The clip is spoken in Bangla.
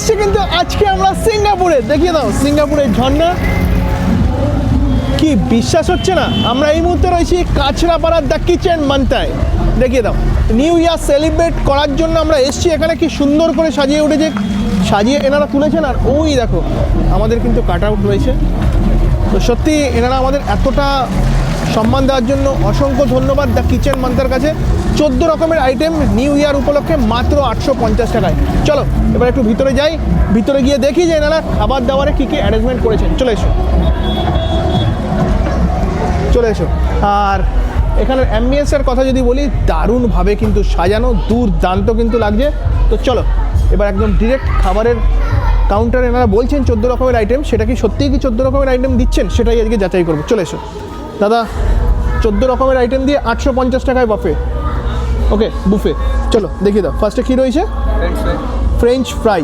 এসছি কিন্তু আজকে আমরা সিঙ্গাপুরে, দেখিয়ে দাও সিঙ্গাপুরের ঝর্ণা। কি বিশ্বাস হচ্ছে না, আমরা এই মুহূর্তে রয়েছি কাছড়াপাড়ার দ্য কিচেন মান্তায়। দেখিয়ে দাও, নিউ ইয়ার সেলিব্রেট করার জন্য আমরা এসছি এখানে। কি সুন্দর করে সাজিয়ে উঠেছে, সাজিয়ে এনারা তুলেছেন। আর ওই দেখো আমাদের কিন্তু কাট আউট রয়েছে। তো সত্যি এনারা আমাদের এতটা সম্মান দেওয়ার জন্য অসংখ্য ধন্যবাদ দ্য কিচেন মান্তার কাছে। 14 রকমের আইটেম নিউ ইয়ার উপলক্ষে মাত্র 850 টাকায়। চলো এবার একটু ভিতরে যাই, ভিতরে গিয়ে দেখি যে এনারা খাবার দাবারে কী কী অ্যারেঞ্জমেন্ট করেছেন। চলে এসো, চলে এসো। আর এখানের অ্যাম্বিয়েন্সের কথা যদি বলি, দারুণভাবে কিন্তু সাজানো, দুর্দান্ত কিন্তু লাগছে। তো চলো এবার একদম ডিরেক্ট খাবারের কাউন্টারে এনারা বলছেন 14 রকমের আইটেম, সেটা কি সত্যিই কি 14 রকমের আইটেম দিচ্ছেন সেটাই আজকে যাচাই করবো। চলে এসো দাদা, 14 রকমের আইটেম দিয়ে 850 টাকায় বাফে। ওকে বুফে, চলো দেখিয়ে দাও। ফার্স্টে কী রয়েছে? French fry.